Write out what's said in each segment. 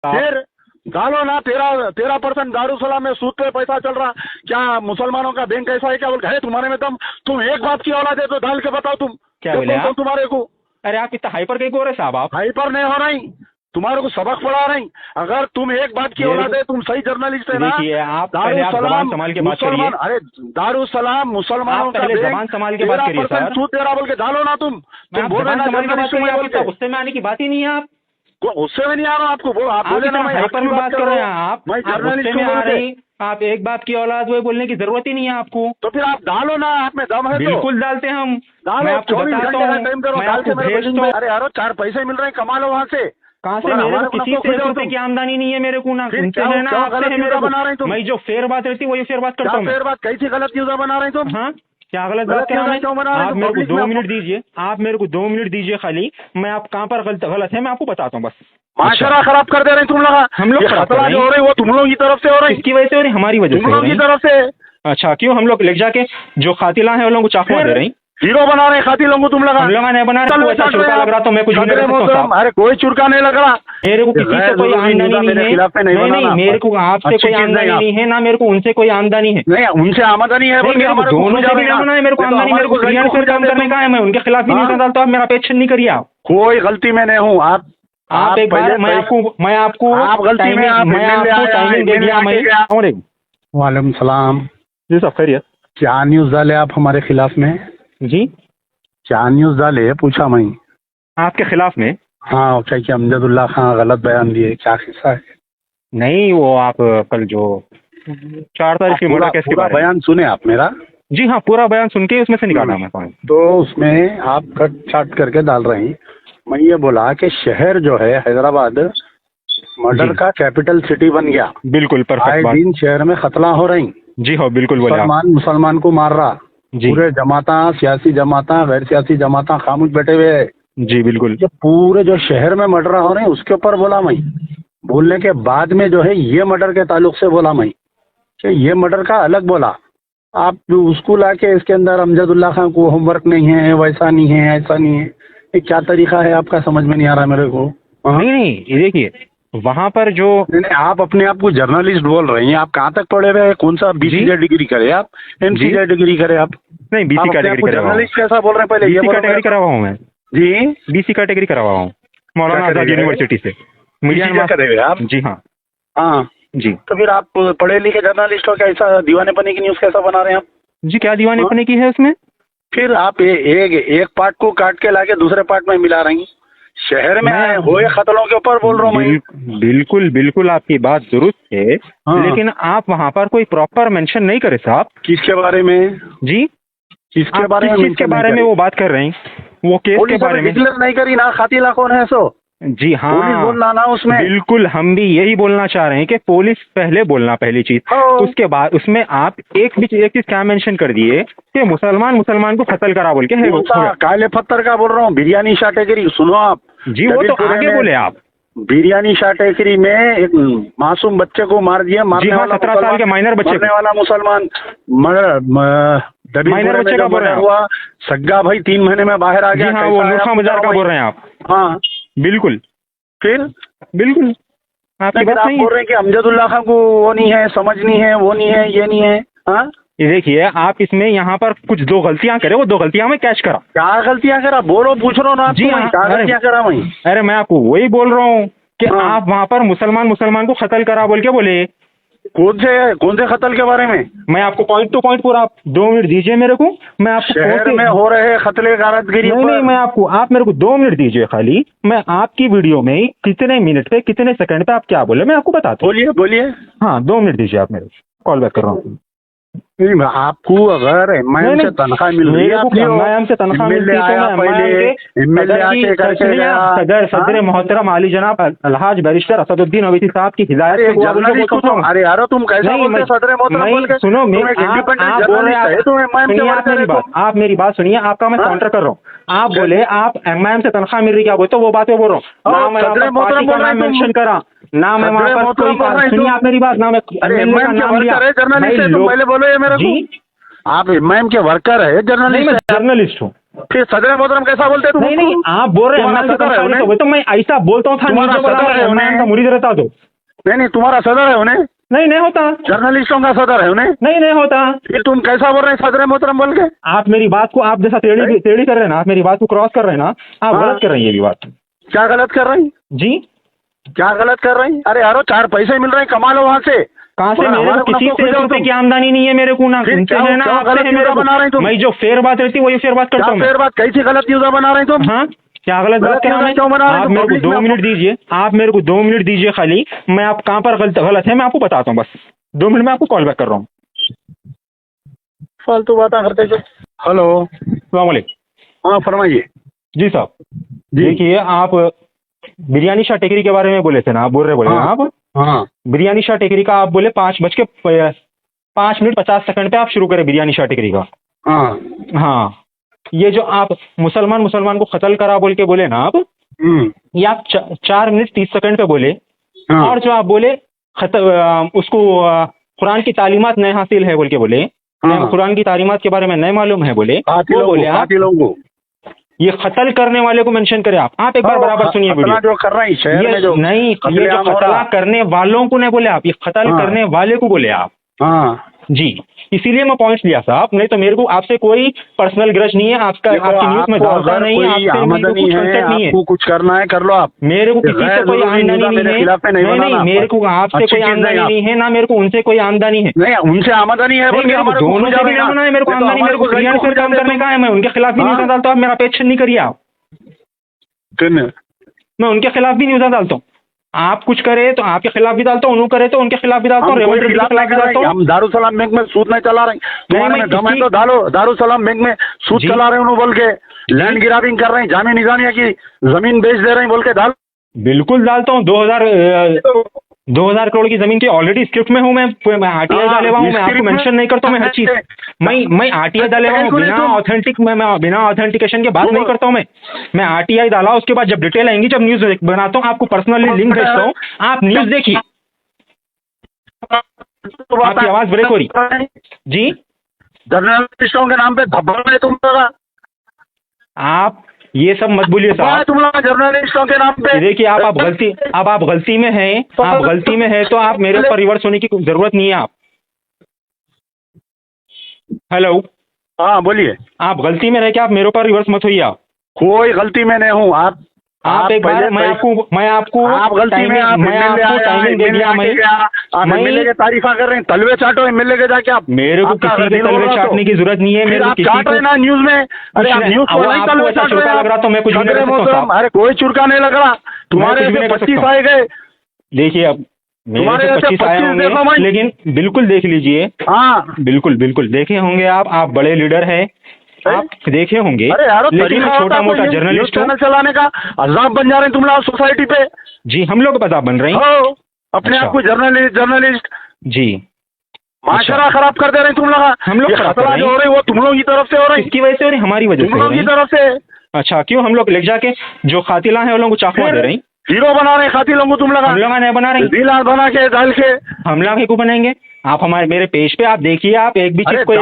फिर डालो ना। 13% दारुसलाम में सूद पे पैसा चल रहा। क्या मुसलमानों का बैंक ऐसा है क्या? बोल है तुम्हारे में दम? तुम एक बात की औलाद है तो डाल के बताओ तुम क्या बोले आप? तुम्हारे को। अरे आप इतना हाइपर कहीं हो रहे साहब? आप हाइपर नहीं हो रही, तुम्हारे को सबक पढ़ा रही। अगर तुम एक बात की औलाद है, तुम सही जर्नलिस्ट है ना। देखिए आप पहले आप जबान संभाल के बात करिए। अरे दारुसलाम मुसलमानों का जबान संभाल के बात करिए सर। सूद दे रहा बोल के डालो ना तुम बोल रहे ना। गुस्से में आने की बात ही नहीं है। आप गुस्से में नहीं आ रहा आपको? बोलो आप बोले ना। हाइपर में बात कर रहे हैं आप। मैं गुस्से में आ रही। आप एक बात की औलाद वो बोलने की जरूरत ही नहीं है आपको। तो फिर आप डालो ना, आप में दम है तो। बिल्कुल डालते हैं हम। मैं आपको बताता हूँ। मैं आपको भेजता हूँ। अरे यारो 4 पैसे मिल रहे हैं, कमा लो वहाँ से। कहाँ से? मेरे को किसी से 1 रुपए की आमदनी नहीं है मेरे को ना। उनसे है ना, आपसे है मेरे को। मैं जो फेयर बात रहती है वही फेयर बात करता हूँ। फेयर बात कैसी गलत न्यूज़ बना रहे तुम? हाँ क्या गलत बात कर रहे हैं? आप मेरे को 2 मिनट दीजिए। आप मेरे को 2 मिनट दीजिए खाली। मैं आप कहाँ पर गलत है मैं आपको बताता हूँ बस। माशरा खराब कर दे रहे हैं तुम लोग। हम लोग खराब हो रही है वो तुम लोगों की तरफ से हो रही है। किसकी वजह से हो रही? हमारी वजह से तुम लोगों की तरफ से। अच्छा क्यों? हम लोग ले जाके जो खातिला है उन लोगों को चाकू दे रहे हैं। हीरो बना रहे हैं खातिलों को तुम लोग। हम लोग नहीं बना रहे। ऐसा चुरका लग रहा तो मैं कुछ नहीं कर सकता। अरे कोई चुरका नहीं लग रहा मेरे को। किसी से कोई आमदनी नहीं है। नहीं मेरे को आपसे कोई आमदनी नहीं है ना। मेरे को उनसे कोई आमदनी है। नहीं उनसे आमदनी है। दोनों से भी ना है मेरे को आमदनी। मेरे को दुनिया से काम करने का है। मैं उनके खिलाफ भी नहीं डालता। मेरा पेश नहीं करिए आप। कोई गलती में नहीं हूँ। आप एक बार मैं आपको आप गलती में टाइमिंग दे दिया। वालेकुम सलाम जी सब खैरियत? क्या न्यूज़ डाले आप हमारे खिलाफ में? जी क्या न्यूज़ डाले पूछा मैं आपके खिलाफ में? हाँ क्या कि अमजदुल्ला खान गलत बयान दिए, क्या किस्सा है? नहीं वो आप कल जो 4 तारीख की मर्डर केस के बारे में बयान सुने आप मेरा? जी हाँ पूरा बयान सुन के उसमें से निकाला मैं पॉइंट। तो उसमें आप कट छाट करके डाल रहे हैं। मैं ये बोला कि शहर जो है हैदराबाद मर्डर का कैपिटल सिटी बन गया। बिल्कुल परफेक्ट बात। दिन शहर में खतला हो रही। जी हाँ बिल्कुल बोले। मुसलमान को मार रहा। पूरे जमाता, सियासी जमाता, गैर सियासी जमाता खामोश बैठे हुए है। जी बिल्कुल। ये पूरे जो शहर में मर्डर हो रहे हैं उसके ऊपर बोला मैं। बोलने के बाद में जो है ये मर्डर के ताल्लुक से बोला मैं कि ये मर्डर का अलग बोला। आप उसको ला के इसके अंदर अमजदुल्ला खान को होमवर्क नहीं है, वैसा नहीं है, ऐसा नहीं है। ये क्या तरीका है आपका? समझ में नहीं आ रहा मेरे को। नहीं ये देखिए वहाँ पर जो नहीं आप अपने आप को जर्नलिस्ट बोल रहे हैं। आप कहाँ तक पढ़े हुए हैं? कौन सा BCA डिग्री करे आप? MCA डिग्री करे आप? नहीं BC कैटेगरी करा हुआ हूँ। जर्नलिस्ट कैसा बोल रहे हैं? पहले ये कैटेगरी करा हुआ हूँ मैं। जी BC कैटेगरी करा हुआ हूँ मौलाना आजाद यूनिवर्सिटी से। मीडिया करे हुए आप? जी हाँ। हाँ जी। तो फिर आप पढ़े लिखे जर्नलिस्ट हो, कैसा दीवानेपने की न्यूज़ कैसा बना रहे हैं आप? जी क्या दीवानेपने की है उसमें? फिर आप एक पार्ट को काट के लाके दूसरे पार्ट में मिला रही। शहर में आए हुए खतलों के ऊपर बोल रहा हूँ मैं। बिल्कुल बिल्कुल आपकी बात दुरुस्त है। लेकिन आप वहाँ पर कोई प्रॉपर मेंशन नहीं करे साहब। किसके बारे में? जी किसके बारे में? किसके बारे में वो बात कर रहे हैं? वो केस के बारे में नहीं करी ना। खातिला कौन है सो? जी हाँ पुलिस बोलना ना उसमें। बिल्कुल हम भी यही बोलना चाह रहे हैं कि पुलिस पहले बोलना पहली चीज। उसके बाद उसमें आप एक चीज क्या मेंशन कर दिए कि मुसलमान को कत्ल करा बोल के है। काले पत्थर का बोल रहा हूँ। बिरयानी शाह टेकरी सुनो आप। जी वो तो आगे बोले आप। बिरयानी शाह टेकरी में एक मासूम बच्चे को मार दिया। जी हाँ 17 साल के माइनर बच्चे वाला मुसलमान माइनर बच्चे का बोल रहे हैं हुआ। सग्गा भाई 3 महीने में बाहर आ गया। हाँ वो नूरखा मजार का बोल रहे हैं आप? हाँ बिल्कुल। फिर बिल्कुल आपकी बात सही है। बोल रहे हैं कि अमजदुल्ला खान को वो नहीं है, समझ नहीं है, वो नहीं है, ये नहीं है। हाँ ये देखिए आप इसमें यहाँ पर कुछ 2 गलतियां करे। वो 2 गलतियां मैं कैच करा। क्या गलतियां करा? बोलो पूछ रहा हूँ ना। जी हाँ गलतियां करा मैं? अरे मैं आपको वही बोल रहा हूँ कि आप वहाँ पर मुसलमान को कत्ल करा बोल के बोले। कौन से कत्ल के बारे में? मैं आपको पॉइंट टू पॉइंट पूरा 2 मिनट दीजिए मेरे को। मैं आपको शहर में हो रहे कत्ले गारतगिरी नहीं मैं आप मेरे को 2 मिनट दीजिए खाली। मैं आपकी वीडियो में कितने मिनट पे कितने सेकंड पे आप क्या बोले मैं आपको बताता हूँ। बोलिए। हाँ 2 मिनट दीजिए आप मेरे को। कॉल बैक कर रहा हूँ। आपको अगर MIM से तनख्वाह मिल रही है, MIM से तनख्वाह मिलती है तो सदर मोहतरम आली जनाब अलहाज बैरिस्टर असदुद्दीन अवैसी साहब की हिदायत से। अरे यार तुम कैसा बोलते सदर मोहतरम? सुनो आप मेरी बात सुनिए। आपका मैं काउंटर कर रहा हूँ। आप बोले आप MIM से तनख्वाह मिल रही क्या बोलते वो बात मैं बोल रहा हूँ ना। मैं मेंशन करा ना मैं वहाँ पर कोई। सुनिए आप मेरी बात ना मैं पहले बोलो ये मेरे को। आप MIM के वर्कर है? जर्नलिस्ट? जर्नलिस्ट हूँ। फिर सदर मोहतरम कैसा बोलते तुम? नहीं नहीं, आप बोल रहे हैं तुम्हारा सदर है उन्हें? तो मैं ऐसा बोलता हूँ था, तुम्हारा नहीं जो सदर है उन्हें? का मुरीद रहता तो नहीं, तुम्हारा सदर है उन्हें? नहीं होता। जर्नलिस्टों का सदर है उन्हें? नहीं होता। फिर तुम कैसा बोल रहे हैं सदर मोहतरम बोल के? आप मेरी बात को आप जैसा टेढ़ी कर रहे हैं ना, आप मेरी बात को क्रॉस कर रहे हैं ना, आप हाँ। गलत कर रहे हैं ये भी बात। क्या गलत कर रही? जी क्या गलत कर रही? अरे यारो 4 पैसे मिल रहे हैं, कमा लो वहाँ से। कहाँ से? थोड़ा मेरे हमारे को किसी को से खुजाओ रुपए तुम। की आमदनी नहीं है मेरे को, ना फिर उनसे क्या- है ना क्या आपसे गलत है मेरे न्यूज़ को। बना रहे तुम? मैं जो फेयर बात रहती है वही फेयर बात करता क्या हूँ फेर बात, कैसी गलत न्यूज़ बना रहे तुम? हाँ, क्या गलत बात क्या है? क्यों बना रहे आप तुम? मेरे को पब्लिक 2 में मिनट दीजिए, आप मेरे को 2 मिनट दीजिए खाली, मैं आप कहाँ पर गलत है मैं आपको बताता हूँ, बस 2 मिनट में आपको कॉल बैक कर रहा हूँ। फालतू बातें करते जो। हेलो, अस्सलाम वालेकुम। हाँ फरमाइए। जी साहब, जी। देखिए आप बिरयानी शाह टेकरी के बारे में बोले थे ना, आप बोले ना आप हाँ बिरयानी शाह टेकरी का, आप बोले 5 मिनट 50 सेकंड पे आप शुरू करें बिरयानी शाह टेकरी का। हाँ। हाँ, ये जो आप मुसलमान को कत्ल करा बोल के बोले ना आप, ये आप 4 मिनट 30 सेकंड पे बोले। हाँ। और जो आप बोले उसको कुरान की तालीमात नहीं हासिल है बोल के बोले, हाँ। कुरान की तालीमात के बारे में नहीं मालूम है बोले, वो बोले आप कातिलों को ये कत्ल करने वाले को मेंशन करें। आप एक बार बराबर सुनिए वीडियो। जो कर रहे हैं शहर में जो नहीं, ये जो कत्लेआम हो कत्ल रहा। करने वालों को नहीं बोले आप, ये कत्ल हाँ। करने वाले को बोले आप। हाँ जी, इसीलिए मैं पॉइंट लिया साहब, नहीं तो मेरे को आपसे कोई पर्सनल ग्रज नहीं है, आपका देखो, आपकी न्यूज में आपको डालता अगर नहीं है, कोई आपसे मेरे को आमदनी कुछ है, कंसेप्ट नहीं है। आपको कुछ करना है कर लो आप। मेरे को किसी से गैर कोई जरूरी आमदनी न्यूज़ मेरे नहीं खिलाफ में नहीं है। नहीं, बनाना। मेरे को आपसे अच्छी कोई चीज़ आमदनी नहीं नहीं है ना, मेरे को उनसे कोई आमदनी है। नहीं, उनसे आमदनी है बोल के मेरे को हमारे दोनों से भी लेना है, मेरे को आमदनी, मेरे को बिरयानी से काम करने का है, मैं उनके खिलाफ भी न्यूज़ डालता हूँ, मेरा अपेक्षा नहीं करिए आप, मैं उनके खिलाफ भी न्यूज़ डालता हूँ। आप कुछ करे तो आपके खिलाफ भी डालता हूँ, उन्होंने करे तो उनके खिलाफ भी डालता हूँ, रेवंत रेड्डी के खिलाफ भी डालता हूँ। हम दारुसलाम बैंक में सूद नहीं चला रहे हैं, तुम्हारे में दम है तो डालो। दारुसलाम बैंक में सूद चला रहे हैं उन्होंने बोल के, लैंड ग्रैबिंग कर रहे हैं, जामी निजामिया की जमीन बेच दे रहे हैं बोल के डाल। बिल्कुल डालता हूँ। 2000 करोड़ की जमीन की ऑलरेडी स्क्रिप्ट में हूँ मैं आरटीआई डाले हुआ हूँ, मैं आपको मेंशन नहीं करता हूँ, मैं हर चीज मैं आरटीआई डाले हुआ हूँ, बिना ऑथेंटिकेशन के बात नहीं करता हूँ मैं आरटीआई डाला, उसके बाद जब डिटेल आएंगी, जब न्यूज बनाता हूँ, आपको पर्सनली लिंक भेजता हूँ, आप न्यूज देखिए। आपकी आवाज ब्रेक हो रही जी। जर्नलिस्टों के नाम पे धब्बा है तुम लोग, आप ये सब मत बोलिए साहब। तुम लोग जर्नलिस्टों के नाम पे देखिए आप गलती में हैं, आप गलती में हैं तो आप मेरे ऊपर रिवर्स होने की जरूरत नहीं है। आप हेलो, हाँ बोलिए। आप गलती में रह के आप मेरे ऊपर रिवर्स मत होइए। आप कोई गलती में नहीं हूँ। आप एक बार मैं आपको आप गलती में आप टाइमिंग दे दिया। आप एमएलए की तारीफा कर रहे हैं, तलवे चाटो एमएलए के जाके आप। मेरे को किसी के तलवे चाटने की जरूरत नहीं है। मेरे को चाट रहे ना न्यूज में। अरे आप न्यूज को नहीं तलवे चाट रहे लग रहा तो मैं कुछ भी नहीं कर सकता हूं। अरे कोई चुरका नहीं लग रहा तुम्हारे। 25 आए गए। देखिए अब मेरे 25 आए होंगे, लेकिन बिल्कुल देख लीजिए। हाँ बिल्कुल देखे होंगे आप बड़े लीडर हैं, आप देखे होंगे। अरे यार लेकिन मैं छोटा मोटा जर्नलिस्ट हूँ। चैनल चलाने का अजाब बन जा रहे हैं तुम लोग सोसाइटी पे। जी, हम लोग अजाब बन रहे हैं अपने आप को जर्नलिस्ट जी। माशरा खराब कर दे रहे हैं तुम लोग। हम लोग खतरा जो हो रही है वो तुम लोगों की तरफ से हो रही है। किसकी वजह से हो रही? हमारी वजह से। तुम लोगों की तरफ से। अच्छा, क्यों? हम लोग ले जाके जो कातिला है उन लोगों को चाकू दे रहे हैं, हीरो बना रहे हैं कातिलों को तुम लोग। हम लोग नहीं बना रहे, दिल बना के डाल के हम लोग क्यों बनाएंगे? आप मेरे पेज पे आप देखिए, आप एक भी चीज को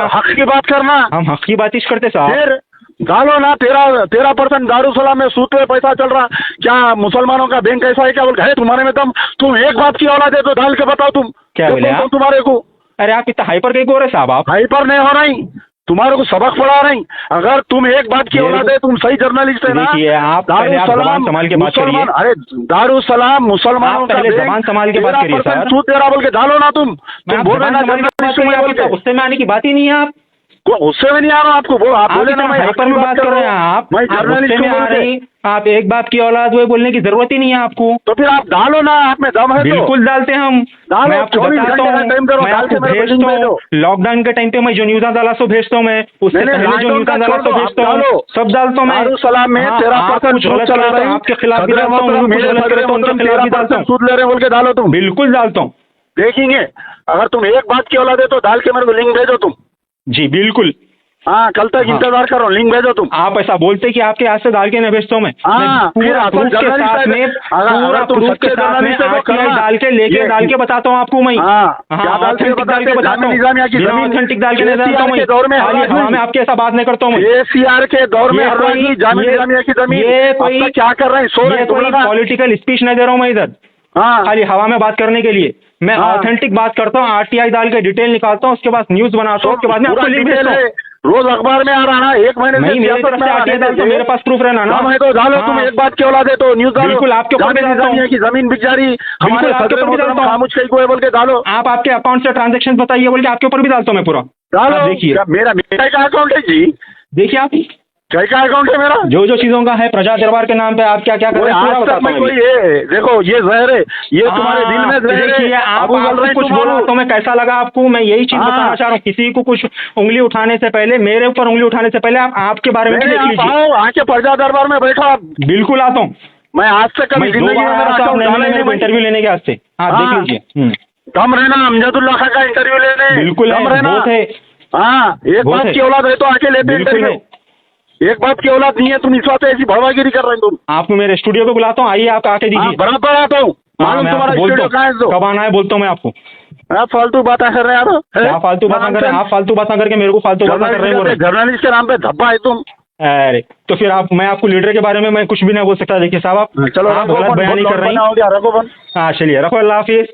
हक की बात करना। हम हक की बात करते साहब। डालो ना 13% दारुसलाम में सूद पे पैसा चल रहा। क्या मुसलमानों का बैंक ऐसा है क्या? बोल गए तुम्हारे में दम। तुम एक बात की औलाद है तो डाल के बताओ तुम क्या बोले आप? तुम्हारे को। अरे आप इतना हाइपर कहीं हो रहे साहब? आप हाइपर नहीं हो रही, तुम्हारे को सबक पढ़ा रही। अगर तुम एक बात की औलाद है, तुम सही जर्नलिस्ट है ना। आप ज़बान संभाल के बात करिए। अरे दारुसलाम मुसलमानों का ज़बान संभाल के बात करिए सर। सूद दे रहा बोल के डालो ना तुम बोल रहे ना। उससे में आने की बात ही नहीं है। आप उससे में नहीं आ रहा आपको। वो आप बोले ना हाइपर में बात कर रहे हैं। आप मैं जर्नलिस्ट में आ रही। आप एक बात की औलाद वो बोलने की जरूरत ही नहीं है आपको। तो फिर आप डालो ना, आप में दम है। बिल्कुल डालते हम। मैं आपको बताता हूँ, मैं आपको भेजता हूँ। लॉकडाउन के टाइम पे मैं जो न्यूज़ डाला सो भेजता हूँ, मैं उससे पहले जो न्यूज़ डाला सो भेजता हूँ, सब डालता हूँ मैं। दारुसलाम में 13% गलत चला रहा है आपके खिलाफ भी डालता हूँ, उनके खिलाफ भी डालता हूँ। सूद ले रहे बोल के डालो तुम। बिल्कुल डालता हूँ। देखेंगे अगर तुम एक बात की औलाद है तो डाल के मेरे को लिंक भेजो तुम। जी बिल्कुल। हाँ कल तक इंतजार करो, लिंक भेजो तुम। आप ऐसा बोलते कि आपके हाथ से डाल के नहीं भेजता हूँ मैं हाँ, पूरा प्रूफ के साथ में, पूरा प्रूफ के साथ में RTI डाल के लेके डाल के बताता हूँ आपको मैं। ऑथेंटिक डाल के बताता हूँ, बिना ऑथेंटिक डाल के नहीं डालता हूँ मैं, हवा में आपके ऐसा बात नहीं करता हूँ मैं। केसीआर के दौर में जामिया की जमीन, ये कोई क्या कर रहे हैं? ये कोई पॉलिटिकल स्पीच नहीं दे रहा हूँ मैं इधर, हाँ खाली हवा में बात करने के लिए। मैं ऑथेंटिक बात करता हूँ, RTI डाल के डिटेल निकालता हूँ, उसके बाद न्यूज बनाता हूँ, उसके बाद में आपको लिंक भेजता हूँ। रोज अखबार में आ रहा है, एक महीने नहीं, मेरी तरफ से RTI डाल तो मेरे पास प्रूफ रहना ना। मैं तो डालो, तुम एक बात की औलाद है तो न्यूज डालो। बिल्कुल आपके ऊपर भी डालता हूँ की जमीन बिक जा रही, हमारे आपके ऊपर भी डालता हूँ, खामोश कहीं को बोल के डालो। आप आपके अकाउंट से ट्रांजेक्शन बताइए बोल के आपके ऊपर भी डालता हूँ मैं पूरा। डालो, देखिए मेरा का अकाउंट है जी, देखिए आप क्या अकाउंट है मेरा, जो जो चीजों का है प्रजा दरबार के नाम पे आप क्या क्या कर रहे हैं पूरा बताता हूं। ये देखो, ये जहर है, ये तुम्हारे दिल में जहर है। देखिए आप कुछ बोला तो मैं कैसा लगा आपको, मैं यही चीज बताना चाह रहा हूँ। किसी को कुछ उंगली उठाने से पहले, मेरे ऊपर उंगली उठाने से पहले आप आपके बारे में देख लीजिए। आके प्रजा दरबार में बैठो, बिल्कुल आता हूँ मैं। आज से कभी इंटरव्यू लेने के आज से आप देख लीजिए। कम रहना अमजदुल्ला खां का इंटरव्यू लेने, बिल्कुल बहुत है। हाँ, एक बात की औलाद है तो आके लेते इंटरव्यू, एक बात की औलाद नहीं है तुम, इस बात ऐसी भड़वागिरी कर रहे हो तुम। आपको मेरे स्टूडियो पे बुलाता हूँ, आइए आप आके दीजिए। बराबर आता हूँ, मालूम तुम्हारा स्टूडियो कहाँ है? कब आना है बोलता हूँ मैं आपको। फालतू बातें कर रहे हैं यार, फालतू बातें कर रहे हैं आप, फालतू बातें करके मेरे को फालतू बातें कर रहे हैं। जर्नलिस्ट के नाम पे धब्बा है तुम। अरे तो फिर आप, मैं आपको लीडर के बारे में मैं कुछ भी नहीं बोल सकता। देखिए साहब, आप चलो गलत बयानी कर रहे हैं। हाँ चलिए, रखो, अल्लाह हाफिज।